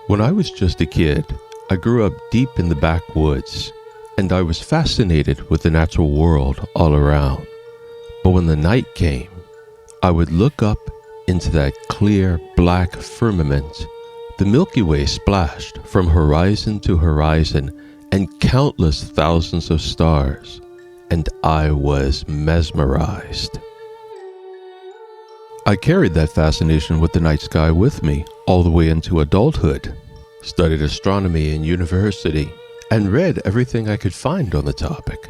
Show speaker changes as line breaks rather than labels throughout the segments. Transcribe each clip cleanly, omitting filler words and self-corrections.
When I was just a kid, I grew up deep in the backwoods, and I was fascinated with the natural world all around. But when the night came, I would look up into that clear black firmament. The Milky Way splashed from horizon to horizon, and countless thousands of stars, and I was mesmerized. I carried that fascination with the night sky with me all the way into adulthood, studied astronomy in university, and read everything I could find on the topic.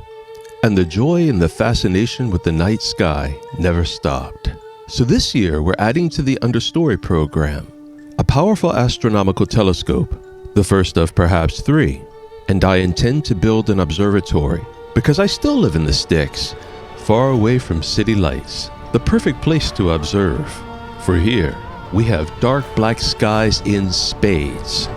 And the joy and the fascination with the night sky never stopped. So this year we're adding to the understory program a powerful astronomical telescope, the first of perhaps 3. And I intend to build an observatory because I still live in the sticks, far away from city lights, the perfect place to observe. For here, we have dark black skies in spades.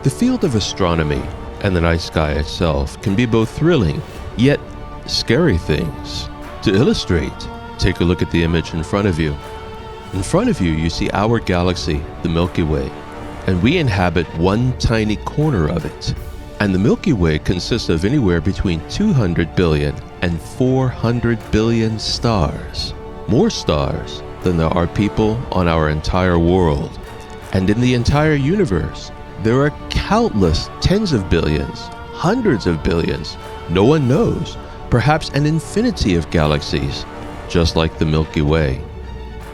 The field of astronomy and the night sky itself can be both thrilling, yet scary things. To illustrate, take a look at the image in front of you. In front of you, you see our galaxy, the Milky Way, and we inhabit one tiny corner of it. And the Milky Way consists of anywhere between 200 billion and 400 billion stars. More stars than there are people on our entire world. And in the entire universe, there are countless tens of billions, hundreds of billions, no one knows, perhaps an infinity of galaxies, just like the Milky Way.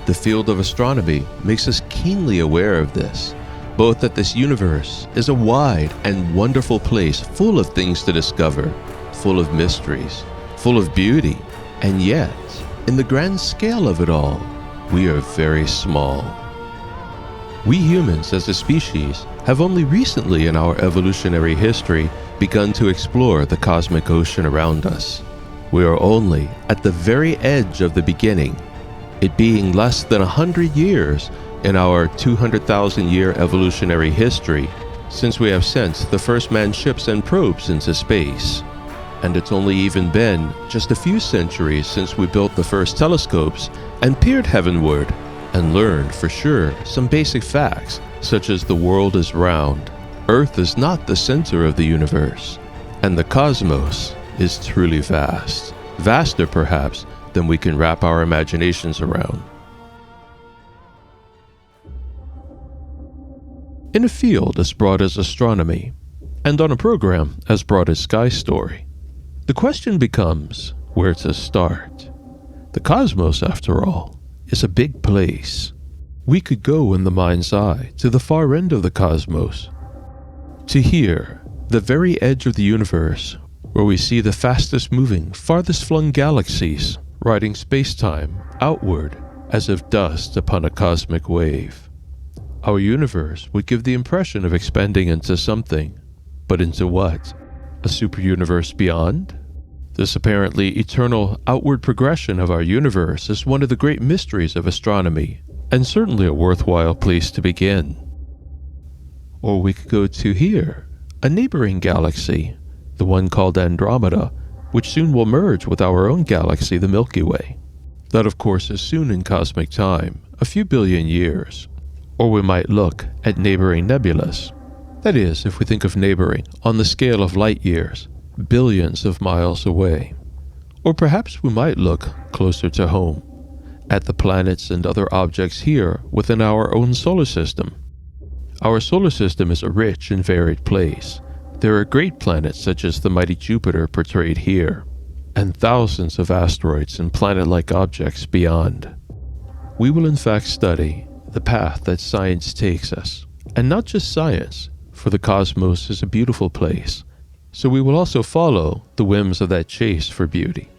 The field of astronomy makes us keenly aware of this, both that this universe is a wide and wonderful place full of things to discover, full of mysteries, full of beauty, and yet, in the grand scale of it all, we are very small. We humans as a species have only recently in our evolutionary history begun to explore the cosmic ocean around us. We are only at the very edge of the beginning, it being less than 100 years in our 200,000-year evolutionary history since we have sent the first manned ships and probes into space. And it's only even been just a few centuries since we built the first telescopes and peered heavenward and learned for sure some basic facts such as the world is round, Earth is not the center of the universe, and the cosmos is truly vast, vaster perhaps than we can wrap our imaginations around. In a field as broad as astronomy, and on a program as broad as Sky Story, the question becomes where to start. The cosmos, after all, is a big place. We could go in the mind's eye to the far end of the cosmos, to here, the very edge of the universe, where we see the fastest moving, farthest flung galaxies riding space-time outward as if dust upon a cosmic wave. Our universe would give the impression of expanding into something, but into what? A superuniverse beyond? This apparently eternal outward progression of our universe is one of the great mysteries of astronomy, and certainly a worthwhile place to begin. Or we could go to here, a neighboring galaxy, the one called Andromeda, which soon will merge with our own galaxy, the Milky Way. That of course is soon in cosmic time, a few billion years. Or we might look at neighboring nebulas. That is, if we think of neighboring on the scale of light years, billions of miles away. Or perhaps we might look closer to home, at the planets and other objects here within our own solar system. Our solar system is a rich and varied place. There are great planets such as the mighty Jupiter portrayed here, and thousands of asteroids and planet-like objects beyond. We will in fact study the path that science takes us, and not just science, for the cosmos is a beautiful place, so we will also follow the whims of that chase for beauty.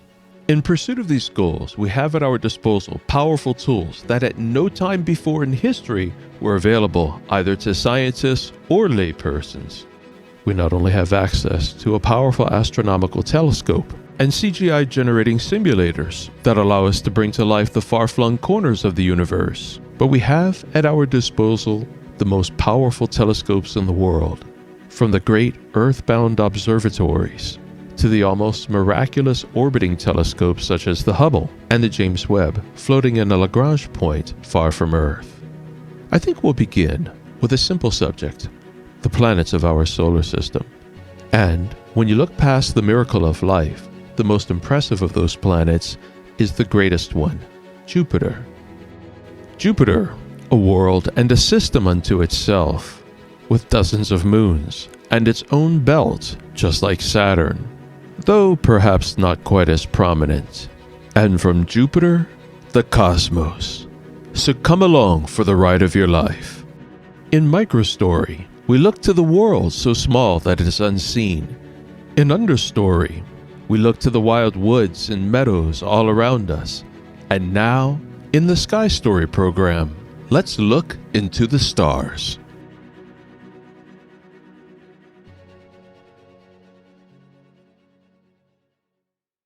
In pursuit of these goals, we have at our disposal powerful tools that at no time before in history were available either to scientists or laypersons. We not only have access to a powerful astronomical telescope and CGI generating simulators that allow us to bring to life the far-flung corners of the universe, but we have at our disposal the most powerful telescopes in the world, From the great earthbound observatories to the almost miraculous orbiting telescopes such as the Hubble and the James Webb floating in a Lagrange point far from Earth. I think we'll begin with a simple subject, the planets of our solar system. And when you look past the miracle of life, the most impressive of those planets is the greatest one, Jupiter. Jupiter, a world and a system unto itself, with dozens of moons and its own belt, just like Saturn, though perhaps not quite as prominent. And from Jupiter, the cosmos. So come along for the ride of your life. In Microstory, we look to the world so small that it is unseen. In Understory, we look to the wild woods and meadows all around us. And now, in the Sky Story program, let's look into the stars.